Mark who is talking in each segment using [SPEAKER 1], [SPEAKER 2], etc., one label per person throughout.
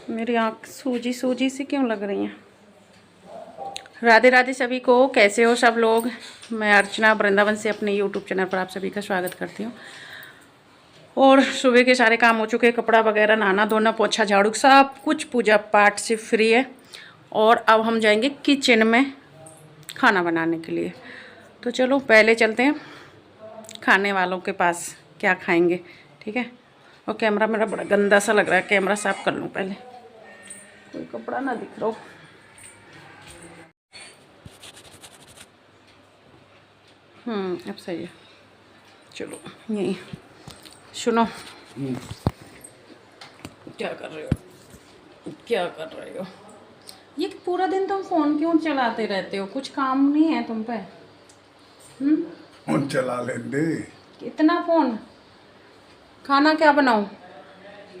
[SPEAKER 1] मेरी आँख सूजी सूजी सी क्यों लग रही हैं। राधे राधे सभी को, कैसे हो सब लोग। मैं अर्चना वृंदावन से अपने यूट्यूब चैनल पर आप सभी का स्वागत करती हूँ। और सुबह के सारे काम हो चुके हैं, कपड़ा वगैरह, नहाना धोना, पोछा झाड़ू, सब कुछ पूजा पाठ से फ्री है। और अब हम जाएंगे किचन में खाना बनाने के लिए। तो चलो पहले चलते हैं खाने वालों के पास, क्या खाएंगे। ठीक है। और कैमरा मेरा बड़ा गंदा सा लग रहा है, कैमरा साफ कर लूँ पहले, कोई कपड़ा ना दिख रहा हो। अब सही है। चलो यही सुनो, क्या कर रहे हो, क्या कर रहे हो। ये पूरा दिन तुम फोन क्यों चलाते रहते हो, कुछ काम नहीं है तुम पे।
[SPEAKER 2] फोन चला ले दे।
[SPEAKER 1] कितना फोन। खाना क्या बनाऊं।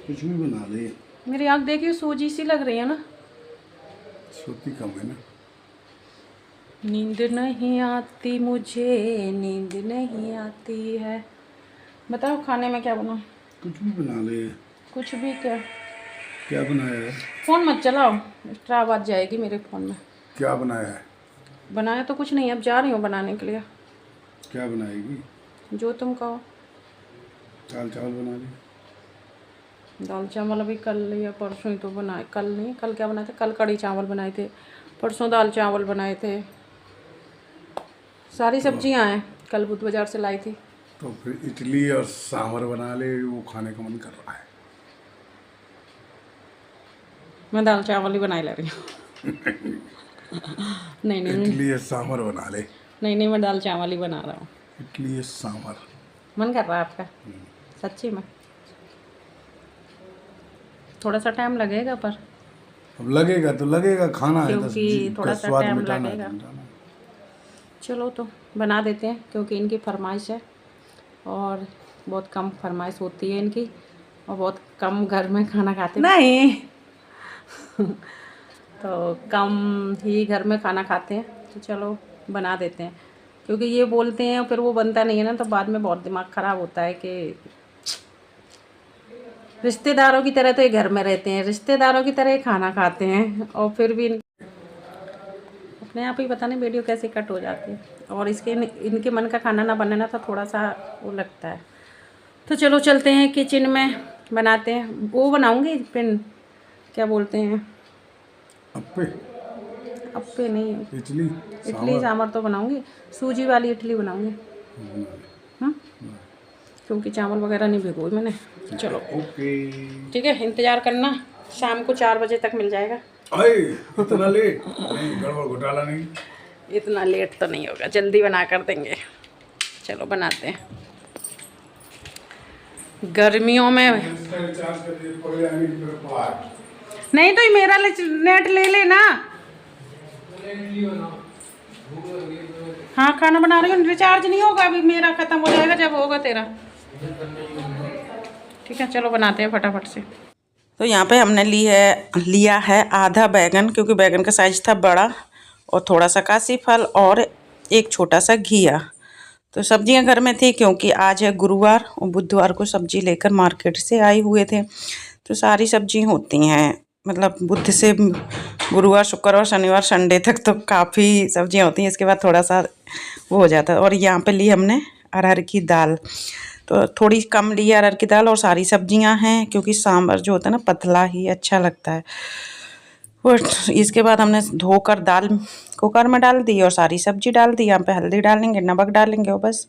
[SPEAKER 2] कुछ भी बना ले।
[SPEAKER 1] मेरी आँख देखिए सूजी सी लग रही है ना।
[SPEAKER 2] सोती कम है ना।
[SPEAKER 1] नींद नहीं आती मुझे, नींद नहीं आती है। बताओ खाने में क्या बनाऊं।
[SPEAKER 2] कुछ भी बना ले।
[SPEAKER 1] कुछ भी क्या।
[SPEAKER 2] क्या बनाया है?
[SPEAKER 1] फ़ोन मत चलाओ, एक्स्ट्रा आवाज़ जाएगी मेरे फ़ोन में।
[SPEAKER 2] क्या बनाया है?
[SPEAKER 1] बनाया तो कुछ नहीं, अब जा रही हूँ बनाने के लिए।
[SPEAKER 2] क्या बनाएगी?
[SPEAKER 1] जो तुम कहो।
[SPEAKER 2] दाल चावल बना ले।
[SPEAKER 1] दाल चावल अभी कल या परसों ही तो बनाए, कल नहीं, कल क्या बनाए थे, कल कड़ी चावल बनाए थे, परसों दाल चावल बनाए थे। सारी सब्जियां हैं, कल बुध बाजार से लाई थी।
[SPEAKER 2] तो फिर इडली और सांभर बना ले, वो खाने का मन कर रहा है।
[SPEAKER 1] मैं दाल चावल ही बनाए ले रही हूँ। नहीं नहीं
[SPEAKER 2] इडली और सांभर बना ले।
[SPEAKER 1] नहीं, मैं दाल चावल ही बना रहा हूँ।
[SPEAKER 2] इडली और सांभर
[SPEAKER 1] मन कर रहा है आपका? सच्ची में? थोड़ा सा टाइम लगेगा पर।
[SPEAKER 2] अब लगेगा तो लगेगा, खाना है तो
[SPEAKER 1] क्योंकि थोड़ा सा
[SPEAKER 2] स्वाद
[SPEAKER 1] टाइम
[SPEAKER 2] मिटाना है,
[SPEAKER 1] लगेगा।
[SPEAKER 2] मिटाना है।
[SPEAKER 1] चलो तो बना देते हैं, क्योंकि इनकी फरमाइश है और बहुत कम फरमाइश होती है इनकी, और बहुत कम घर में खाना खाते नहीं। तो कम ही घर में खाना खाते हैं, तो चलो बना देते हैं। क्योंकि ये बोलते हैं और फिर वो बनता नहीं है ना, तो बाद में बहुत दिमाग ख़राब होता है कि रिश्तेदारों की तरह तो ये घर में रहते हैं, रिश्तेदारों की तरह ये खाना खाते हैं, और फिर भी अपने आप ही पता नहीं वीडियो कैसे कट हो जाती है। और इनके मन का खाना ना बने ना, तो थोड़ा सा वो लगता है। तो चलो चलते हैं किचन में, बनाते हैं। वो बनाऊंगी फिर, क्या बोलते हैं, अप्पे नहीं, इडली सांभर तो बनाऊंगी, सूजी वाली इडली बनाऊंगी। क्योंकि चावल वगैरह नहीं भिगोई मैंने। चलो ठीक है, इंतज़ार करना, शाम को 4 बजे तक मिल जाएगा।
[SPEAKER 2] इतना लेट नहीं, गड़बड़ घोटाला नहीं।
[SPEAKER 1] इतना लेट तो नहीं होगा, जल्दी बना कर देंगे। चलो बनाते हैं। गर्मियों में नहीं तो मेरा नेट ले लेना। हाँ खाना बना रही हूँ, रिचार्ज नहीं होगा अभी, मेरा ख़त्म हो जाएगा जब होगा तेरा। ठीक है चलो बनाते हैं फटाफट से। तो यहाँ पे हमने लिया है आधा बैगन, क्योंकि बैगन का साइज था बड़ा, और थोड़ा सा कासी फल और एक छोटा सा घिया। तो सब्जियां घर में थी, क्योंकि आज है गुरुवार और बुधवार को सब्जी लेकर मार्केट से आए हुए थे। तो सारी सब्जी होती हैं, मतलब बुध से गुरुवार, शुक्रवार, शनिवार, संडे तक तो काफ़ी सब्जियां होती हैं। इसके बाद थोड़ा सा वो हो जाता है। और यहाँ पे ली हमने अरहर की दाल, तो थोड़ी कम ली अरहर की दाल, और सारी सब्जियां हैं, क्योंकि सांभर जो होता है ना पतला ही अच्छा लगता है। और इसके बाद हमने धोकर दाल कुकर में डाल दी और सारी सब्जी डाल दी। यहाँ पे हल्दी डालेंगे, नमक डालेंगे और बस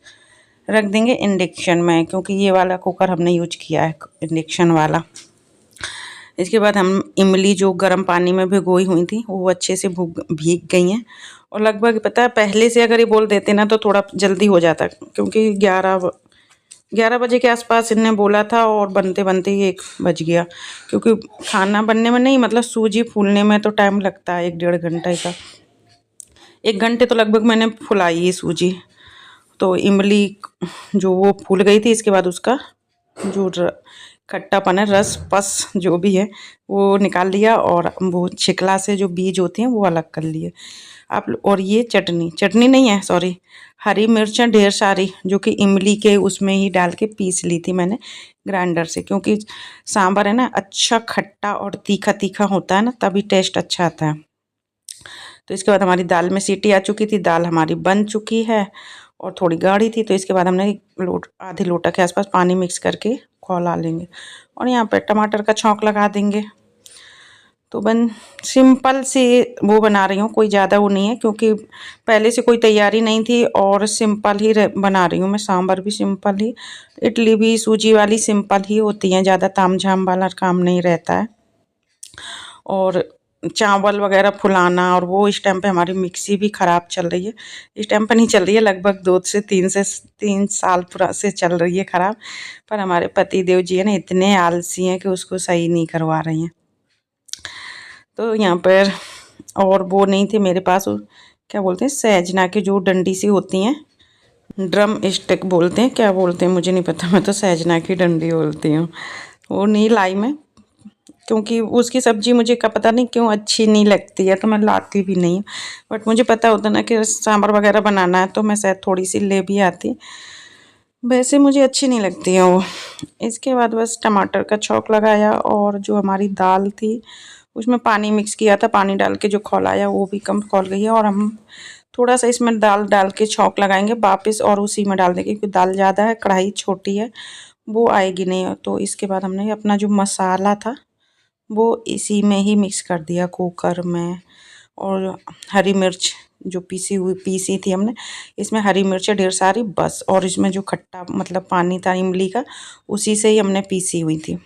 [SPEAKER 1] रख देंगे इंडक्शन में, क्योंकि ये वाला कुकर हमने यूज किया है, इंडक्शन वाला। इसके बाद हम इमली जो गर्म पानी में भिगोई हुई थी, वो अच्छे से भीग गई हैं। और लगभग पता है, पहले से अगर ये बोल देते ना तो थोड़ा जल्दी हो जाता, क्योंकि 11 बजे के आसपास इन्हें बोला था, और बनते बनते ही 1 बज गया। क्योंकि खाना बनने में नहीं, मतलब सूजी फूलने में तो टाइम लगता है 1-1.5 घंटे का। 1 घंटे तो लगभग मैंने फुलाई है सूजी। तो इमली जो वो फूल गई थी, इसके बाद उसका जो खट्टापन है, रस पस जो भी है वो निकाल लिया, और वो छिकला से जो बीज होते हैं वो अलग कर लिए। और ये चटनी नहीं है, सॉरी, हरी मिर्चें ढेर सारी, जो कि इमली के उसमें ही डाल के पीस ली थी मैंने ग्राइंडर से, क्योंकि सांभर है ना अच्छा खट्टा और तीखा तीखा होता है ना, तभी टेस्ट अच्छा आता है। तो इसके बाद हमारी दाल में सीटी आ चुकी थी, दाल हमारी बन चुकी है और थोड़ी गाढ़ी थी, तो इसके बाद हमने आधे लोटा के आसपास पानी मिक्स करके खौला लेंगे और यहाँ पर टमाटर का छौंक लगा देंगे। तो सिंपल सी वो बना रही हूँ, कोई ज़्यादा वो नहीं है, क्योंकि पहले से कोई तैयारी नहीं थी और सिंपल ही बना रही हूँ मैं। सांभर भी सिंपल ही, इडली भी सूजी वाली सिंपल ही होती हैं, ज़्यादा तामझाम वाला काम नहीं रहता है। और चावल वगैरह फुलाना, और वो इस टाइम पे हमारी मिक्सी भी ख़राब चल रही है, इस टाइम पे नहीं चल रही है, लगभग 2 से 3 साल पूरा से चल रही है ख़राब। पर हमारे पति देव जी है ना इतने आलसी हैं कि उसको सही नहीं करवा रही हैं। तो यहाँ पर और वो नहीं थे मेरे पास, क्या बोलते हैं, सहजना की जो डंडी सी होती हैं, ड्रम स्टिक बोलते हैं, क्या बोलते हैं मुझे नहीं पता, मैं तो सहजना की डंडी बोलती हूँ। वो नहीं लाई मैं, क्योंकि उसकी सब्ज़ी मुझे का पता नहीं क्यों अच्छी नहीं लगती है, तो मैं लाती भी नहीं। बट मुझे पता होता ना कि सांभर वगैरह बनाना है, तो मैं शायद थोड़ी सी ले भी आती, वैसे मुझे अच्छी नहीं लगती है वो। इसके बाद बस टमाटर का छौंक लगाया और जो हमारी दाल थी उसमें पानी मिक्स किया था, पानी डाल के जो खौलाया वो भी कम खौल गई है, और हम थोड़ा सा इसमें दाल डाल के छौंक लगाएंगे वापस और उसी में डाल देंगे, क्योंकि दाल ज़्यादा है, कढ़ाई छोटी है, वो आएगी नहीं। तो इसके बाद हमने अपना जो मसाला था वो इसी में ही मिक्स कर दिया कुकर में, और हरी मिर्च जो पीसी थी हमने, इसमें हरी मिर्च ढेर सारी बस, और इसमें जो खट्टा मतलब पानी था इमली का उसी से ही हमने पीसी हुई थी,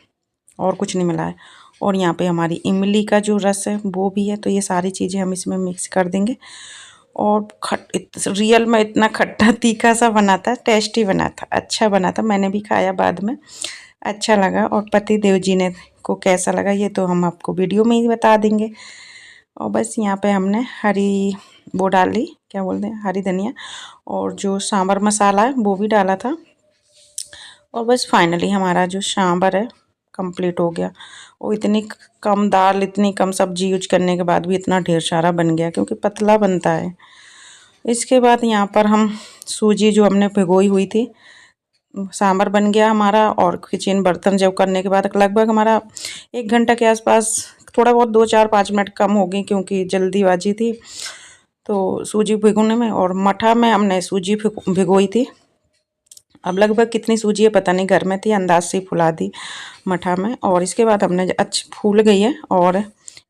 [SPEAKER 1] और कुछ नहीं मिलाया। और यहाँ पे हमारी इमली का जो रस है वो भी है, तो ये सारी चीज़ें हम इसमें मिक्स कर देंगे। और रियल में इतना खट्टा तीखा सा बना था, टेस्टी बना था, अच्छा बना था, मैंने भी खाया बाद में, अच्छा लगा। और पति देव जी ने को कैसा लगा ये तो हम आपको वीडियो में ही बता देंगे। और बस यहाँ पे हमने हरी वो डाली, क्या बोलते हैं, हरी धनिया, और जो सांभर मसाला है वो भी डाला था। और बस फाइनली हमारा जो सांभर है कंप्लीट हो गया। वो इतनी कम दाल इतनी कम सब्जी यूज करने के बाद भी इतना ढेर सारा बन गया, क्योंकि पतला बनता है। इसके बाद यहाँ पर हम सूजी जो हमने भिगोई हुई थी, सांभर बन गया हमारा। और किचन बर्तन जब करने के बाद लगभग हमारा 1 घंटा के आसपास, थोड़ा बहुत 2-4-5 मिनट कम हो गई, क्योंकि जल्दीबाजी थी तो सूजी भिगोने में। और मठा में हमने सूजी भिगोई थी, अब लगभग कितनी सूजी है पता नहीं, घर में थी अंदाज से फुला दी मठा में। और इसके बाद हमने अच्छी फूल गई है, और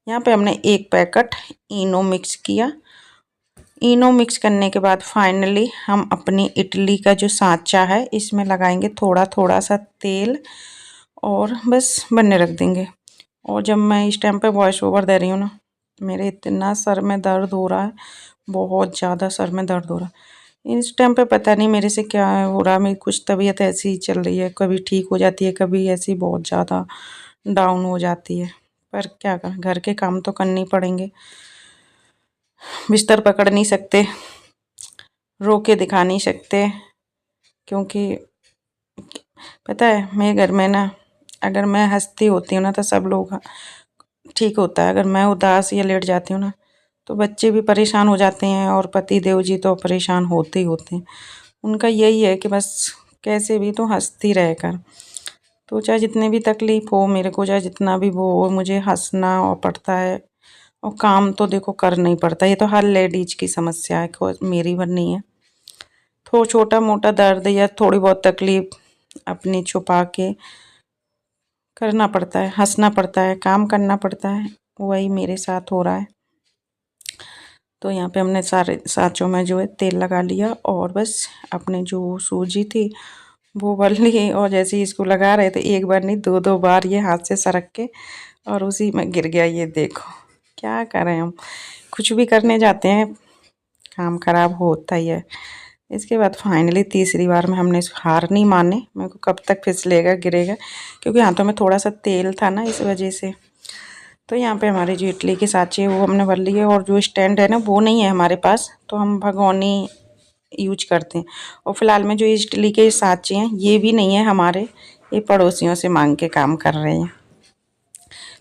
[SPEAKER 1] यहाँ पे हमने 1 पैकेट इनो मिक्स किया। इनो मिक्स करने के बाद फाइनली हम अपनी इडली का जो सांचा है इसमें लगाएंगे थोड़ा थोड़ा सा तेल, और बस बनने रख देंगे। और जब मैं इस टाइम पे वॉइस ओवर दे रही हूँ ना, मेरे इतना सर में दर्द हो रहा है, बहुत ज़्यादा सर में दर्द हो रहा है इस टाइम पे, पता नहीं मेरे से क्या हो रहा है। मेरी कुछ तबीयत ऐसी ही चल रही है, कभी ठीक हो जाती है, कभी ऐसी बहुत ज़्यादा डाउन हो जाती है। पर क्या करें, घर के काम तो करने पड़ेंगे, बिस्तर पकड़ नहीं सकते, रो के दिखा नहीं सकते, क्योंकि पता है मेरे घर में ना, अगर मैं हंसती होती हूँ ना तो सब लोग ठीक होता है, अगर मैं उदास या लेट जाती हूँ ना तो बच्चे भी परेशान हो जाते हैं, और पति देव जी तो परेशान होते ही होते हैं। उनका यही है कि बस कैसे भी तो हंसती रह कर, तो चाहे जितने भी तकलीफ़ हो मेरे को, चाहे जितना भी वो हो, मुझे हंसना और पड़ता है, और काम तो देखो करना ही पड़ता है। ये तो हर लेडीज की समस्या है, कोई मेरी भर नहीं है। तो छोटा मोटा दर्द या थोड़ी बहुत तकलीफ़ अपनी छुपा के करना पड़ता है, हंसना पड़ता है, काम करना पड़ता है, वही मेरे साथ हो रहा है। तो यहाँ पे हमने सारे सांचों में जो है तेल लगा लिया, और बस अपने जो सूजी थी वो भर ली, और जैसे ही इसको लगा रहे थे, एक बार नहीं 2-2 बार ये हाथ से सरक के और उसी में गिर गया। ये देखो क्या करें हम, कुछ भी करने जाते हैं काम खराब होता ही है। इसके बाद फाइनली तीसरी बार में हमने हार नहीं माने, मेरे को कब तक फिसलेगा गिरेगा, क्योंकि हाथों में थोड़ा सा तेल था ना इस वजह से। तो यहाँ पे हमारी जो इडली की सांची है वो हमने भर ली है, और जो स्टैंड है ना वो नहीं है हमारे पास, तो हम भगोनी यूज करते हैं। और फिलहाल में जो इडली के सांचे हैं ये भी नहीं है हमारे, ये पड़ोसियों से मांग के काम कर रहे हैं।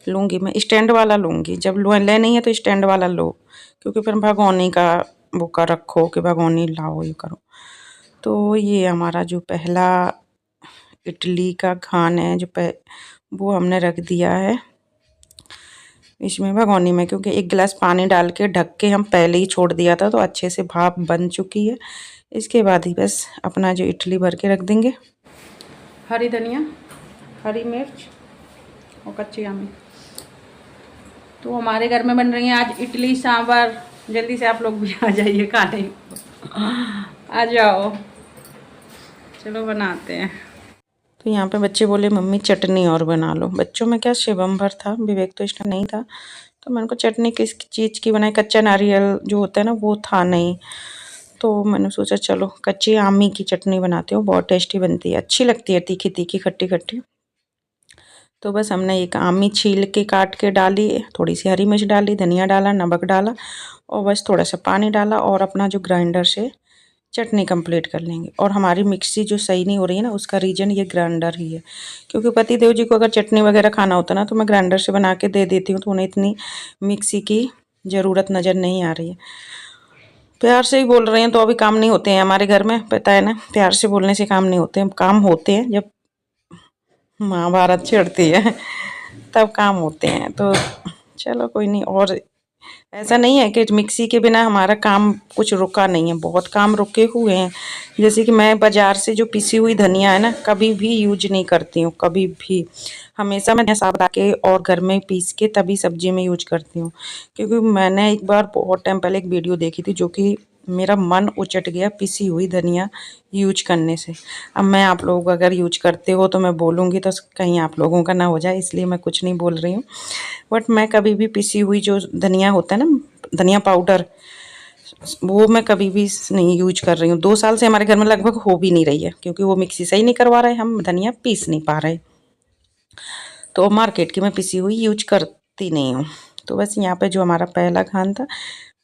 [SPEAKER 1] लूँगी मैं स्टैंड वाला, लूँगी जब ले नहीं है तो स्टैंड वाला लो, क्योंकि फिर भगोनी का वो कर रखो कि भगोनी लाओ ये करो। तो ये हमारा जो पहला इडली का खान है वो हमने रख दिया है इसमें भगोनी में, क्योंकि 1 गिलास पानी डाल के ढक के हम पहले ही छोड़ दिया था, तो अच्छे से भाप बन चुकी है। इसके बाद ही बस अपना जो इडली भर के रख देंगे। हरी धनिया, हरी मिर्च और कच्ची आमी। तो हमारे घर में बन रही है आज इडली सांभर। जल्दी से आप लोग भी आ जाइए खाने, आ जाओ, चलो बनाते हैं। तो यहाँ पे बच्चे बोले मम्मी चटनी और बना लो। बच्चों में क्या शिवम भर था, विवेक तो इस टाइम नहीं था, तो मैंने को चटनी किस चीज़ की बनाई, कच्चा नारियल जो होता है ना वो था नहीं, तो मैंने सोचा चलो कच्ची आमी की चटनी बनाती हूँ, बहुत टेस्टी बनती है, अच्छी लगती है, तीखी तीखी खट्टी खट्टी। तो बस हमने एक आमी छील के काट के डाली, थोड़ी सी हरी मिर्च डाली, धनिया डाला, नमक डाला और बस थोड़ा सा पानी डाला और अपना जो ग्राइंडर से चटनी कंप्लीट कर लेंगे। और हमारी मिक्सी जो सही नहीं हो रही है ना, उसका रीज़न ये ग्राइंडर ही है, क्योंकि पति देव जी को अगर चटनी वगैरह खाना होता ना तो मैं ग्राइंडर से बना के दे देती हूँ, तो उन्हें इतनी मिक्सी की ज़रूरत नज़र नहीं आ रही है। प्यार से ही बोल रहे हैं तो अभी काम नहीं होते हैं हमारे घर में, पता है ना, प्यार से बोलने से काम नहीं होते हैं, काम होते हैं जब महाभारत छिड़ती है तब काम होते हैं। तो चलो कोई नहीं, और ऐसा नहीं है कि मिक्सी के बिना हमारा काम कुछ रुका नहीं है, बहुत काम रुके हुए हैं। जैसे कि मैं बाज़ार से जो पिसी हुई धनिया है ना कभी भी यूज नहीं करती हूँ, कभी भी, हमेशा मैं साफ बना के और घर में पीस के तभी सब्जी में यूज करती हूँ। क्योंकि मैंने एक बार बहुत टाइम पहले एक वीडियो देखी थी जो कि मेरा मन उचट गया पिसी हुई धनिया यूज करने से। अब मैं आप लोग अगर यूज करते हो तो मैं बोलूँगी तो कहीं आप लोगों का ना हो जाए, इसलिए मैं कुछ नहीं बोल रही हूँ। बट मैं कभी भी पिसी हुई जो धनिया होता है ना, धनिया पाउडर, वो मैं कभी भी नहीं यूज कर रही हूँ। 2 साल से हमारे घर में लगभग हो भी नहीं रही है, क्योंकि वो मिक्सी सही नहीं करवा रहे, हम धनिया पीस नहीं पा रहे, तो मार्केट की मैं पिसी हुई यूज करती नहीं हूँ। तो बस यहाँ पे जो हमारा पहला खान था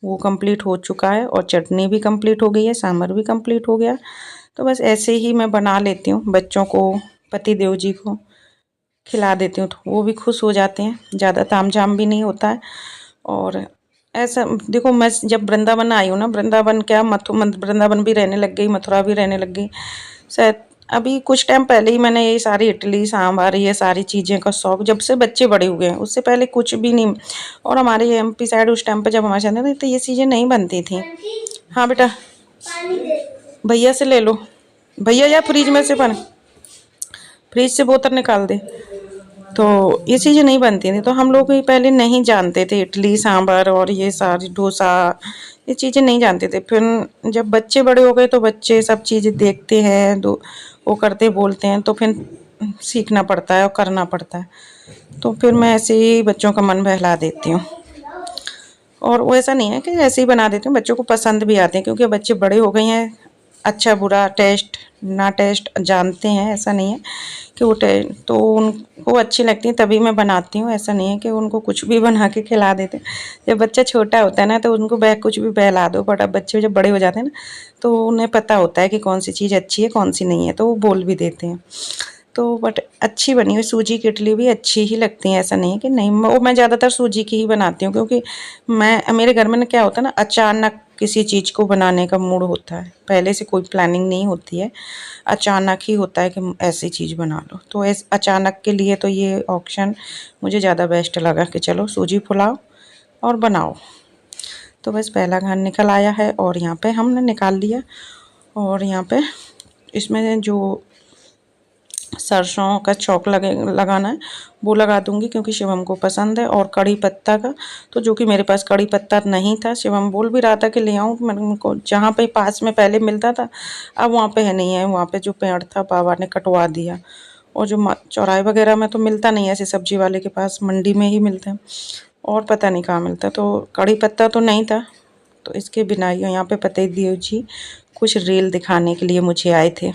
[SPEAKER 1] वो कंप्लीट हो चुका है और चटनी भी कंप्लीट हो गई है, सांभर भी कंप्लीट हो गया। तो बस ऐसे ही मैं बना लेती हूँ, बच्चों को, पति देव जी को खिला देती हूँ तो वो भी खुश हो जाते हैं, ज़्यादा तामझाम भी नहीं होता है। और ऐसा देखो, मैं जब वृंदावन आई हूँ ना, वृंदावन क्या वृंदावन भी रहने लग गई, मथुरा भी रहने लग गई शायद अभी कुछ टाइम पहले ही। मैंने ये सारी इडली सांभर ये सारी चीज़ें का शौक जब से बच्चे बड़े हुए हैं, उससे पहले कुछ भी नहीं। और हमारे एमपी साइड उस टाइम पे जब हमारे साथ थे तो ये चीज़ें नहीं बनती थी। हाँ बेटा, भैया से ले लो, भैया या फ्रिज में से पानी, फ्रिज से बोतल निकाल दे। तो ये चीज़ें नहीं बनती थी, तो हम लोग भी पहले नहीं जानते थे इडली सांभर और ये सारी डोसा, ये चीज़ें नहीं जानते थे। फिर जब बच्चे बड़े हो गए तो बच्चे सब चीज़ें देखते हैं, वो करते बोलते हैं, तो फिर सीखना पड़ता है और करना पड़ता है। तो फिर मैं ऐसे ही बच्चों का मन बहला देती हूँ, और वो ऐसा नहीं है कि ऐसे ही बना देती हूँ, बच्चों को पसंद भी आते हैं, क्योंकि बच्चे बड़े हो गए हैं, अच्छा बुरा टेस्ट ना टेस्ट जानते हैं। ऐसा नहीं है कि वो तो उनको अच्छी लगती है तभी मैं बनाती हूँ, ऐसा नहीं है कि उनको कुछ भी बना के खिला देते हैं। जब बच्चा छोटा होता है ना तो उनको कुछ भी बहला दो, बट अब बच्चे जब बड़े हो जाते हैं ना तो उन्हें पता होता है कि कौन सी चीज़ अच्छी है कौन सी नहीं है, तो वो बोल भी देते हैं। तो बट अच्छी बनी हुई सूजी की इडली भी अच्छी ही लगती है, ऐसा नहीं है कि नहीं। वो मैं ज़्यादातर सूजी की ही बनाती हूँ, क्योंकि मेरे घर में क्या होता है ना, अचानक किसी चीज़ को बनाने का मूड होता है, पहले से कोई प्लानिंग नहीं होती है, अचानक ही होता है कि ऐसी चीज़ बना लो। तो अचानक के लिए तो ये ऑप्शन मुझे ज़्यादा बेस्ट लगा कि चलो सूजी फुलाओ और बनाओ। तो बस पहला खान निकल आया है और यहाँ पे हमने निकाल लिया। और यहाँ पे इसमें जो सरसों का छौंक लगाना है वो लगा दूंगी, क्योंकि शिवम को पसंद है। और कड़ी पत्ता का, तो जो कि मेरे पास कड़ी पत्ता नहीं था, शिवम बोल भी रहा था कि ले आऊँ, मैंने उनको जहाँ पे पास में पहले मिलता था अब वहाँ पे है नहीं है, वहाँ पे जो पेड़ था बाबा ने कटवा दिया। और जो चौराहे वगैरह में तो मिलता नहीं है, ऐसे सब्जी वाले के पास मंडी में ही मिलते हैं, और पता नहीं कहाँ मिलता। तो कड़ी पत्ता तो नहीं था, तो इसके बिना यहाँ पे पति देव जी कुछ रील दिखाने के लिए मुझे आए थे।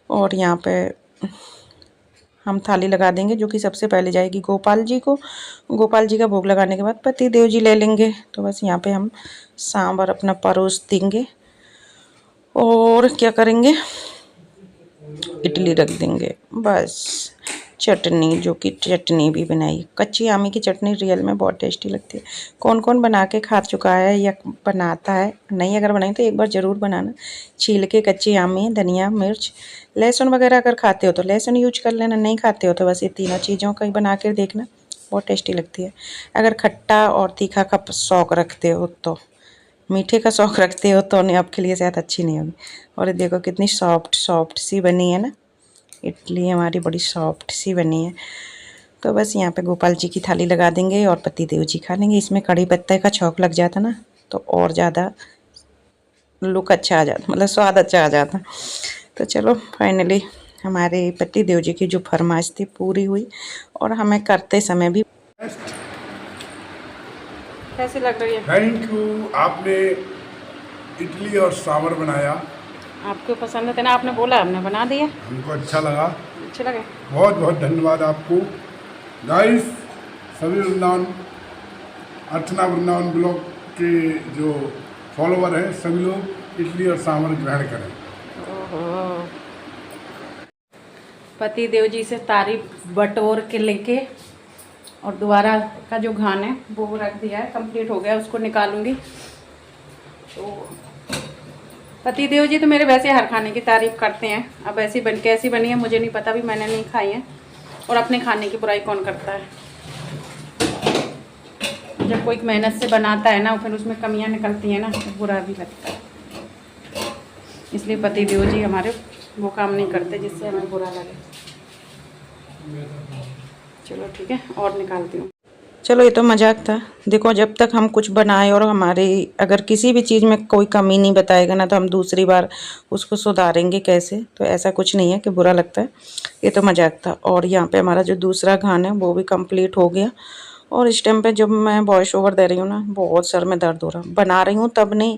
[SPEAKER 1] और यहाँ पे हम थाली लगा देंगे, जो कि सबसे पहले जाएगी गोपाल जी को। गोपाल जी का भोग लगाने के बाद पति देव जी ले लेंगे। तो बस यहाँ पे हम सांभर अपना परोस देंगे और क्या करेंगे, इडली रख देंगे बस। चटनी, जो कि चटनी भी बनाई। कच्ची आमी की चटनी रियल में बहुत टेस्टी लगती है। कौन कौन बना के खा चुका है या बनाता है, नहीं अगर बनाई तो एक बार ज़रूर बनाना। छील के कच्ची आमी, धनिया, मिर्च, लहसुन वगैरह अगर खाते हो तो लहसुन यूज कर लेना, नहीं खाते हो तो बस ये तीनों चीज़ों का ही बना कर देखना, बहुत टेस्टी लगती है। अगर खट्टा और तीखा का शौक़ रखते हो तो, मीठे का शौक़ रखते हो तो नहीं, आपके लिए शायद अच्छी नहीं होगी। और ये देखो कितनी सॉफ्ट सी बनी है ना, इडली हमारी बड़ी सॉफ्ट सी बनी है। तो बस यहाँ पे गोपाल जी की थाली लगा देंगे और पति देव जी खा लेंगे। इसमें कड़ी पत्ते का छौंक लग जाता ना तो और ज़्यादा लुक अच्छा आ जाता, मतलब स्वाद अच्छा आ जाता। तो चलो फाइनली हमारे पति देव जी की जो फरमाइश थी पूरी हुई, और हमें करते समय भी कैसी लग रही है।
[SPEAKER 2] थैंक यू, आपने इडली और सांभर बनाया,
[SPEAKER 1] आपको पसंद है ना, आपने बोला हमने बना दिया,
[SPEAKER 2] हमको अच्छा लगा।
[SPEAKER 1] अच्छे लगे,
[SPEAKER 2] बहुत बहुत धन्यवाद आपको। गाइस, सभी वृंदावन, अर्चना वृंदावन ब्लॉग के जो फॉलोवर हैं सभी लोग इडली और सांभर ग्रहण करें।
[SPEAKER 1] ओहो, पति देव जी से तारीफ बटोर के लेके और दोबारा का जो घान है वो रख दिया है, कंप्लीट हो गया, उसको निकालूंगी। तो पति देव जी तो मेरे वैसे हर खाने की तारीफ करते हैं, अब ऐसी बन कैसी बनी है मुझे नहीं पता, भी मैंने नहीं खाई है। और अपने खाने की बुराई कौन करता है, जब कोई मेहनत से बनाता है ना फिर उसमें कमियां निकलती हैं ना तो बुरा भी लगता है। इसलिए पति देव जी हमारे वो काम नहीं करते जिससे हमें बुरा लगे। चलो ठीक है, और निकालती हूँ। चलो ये तो मजाक था। देखो जब तक हम कुछ बनाए और हमारे अगर किसी भी चीज़ में कोई कमी नहीं बताएगा ना तो हम दूसरी बार उसको सुधारेंगे कैसे, तो ऐसा कुछ नहीं है कि बुरा लगता है, ये तो मजाक था। और यहाँ पे हमारा जो दूसरा घान है वो भी कंप्लीट हो गया। और इस टाइम पे जब मैं वॉइस ओवर दे रही हूँ ना बहुत सर में दर्द हो रहा, बना रही हूँ तब नहीं,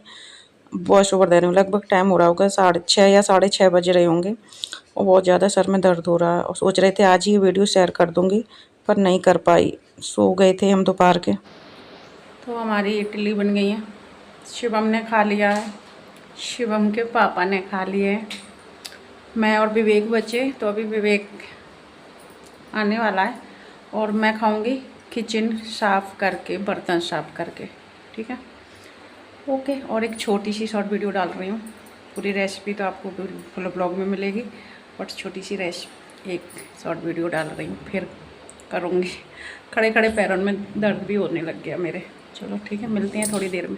[SPEAKER 1] वॉइस ओवर दे रही हूँ, लगभग टाइम हो रहा होगा 6:30 या 6:30 बज रहे होंगे, और बहुत ज़्यादा सर में दर्द हो रहा है। और सोच रहे थे आज ही वीडियो शेयर कर दूँगी पर नहीं कर पाई, सो गए थे हम दोपहर के। तो हमारी इडली बन गई है, शिवम ने खा लिया है, शिवम के पापा ने खा लिए, मैं और विवेक बचे। तो अभी विवेक आने वाला है और मैं खाऊंगी किचन साफ़ करके, बर्तन साफ़ करके, ठीक है ओके। और एक छोटी सी शॉर्ट वीडियो डाल रही हूँ, पूरी रेसिपी तो आपको फुल ब्लॉग में मिलेगी, बट छोटी सी रेसिपी एक शॉर्ट वीडियो डाल रही हूँ, फिर करूँगी। खड़े खड़े पैरों में दर्द भी होने लग गया मेरे। चलो ठीक है, मिलते हैं थोड़ी देर में।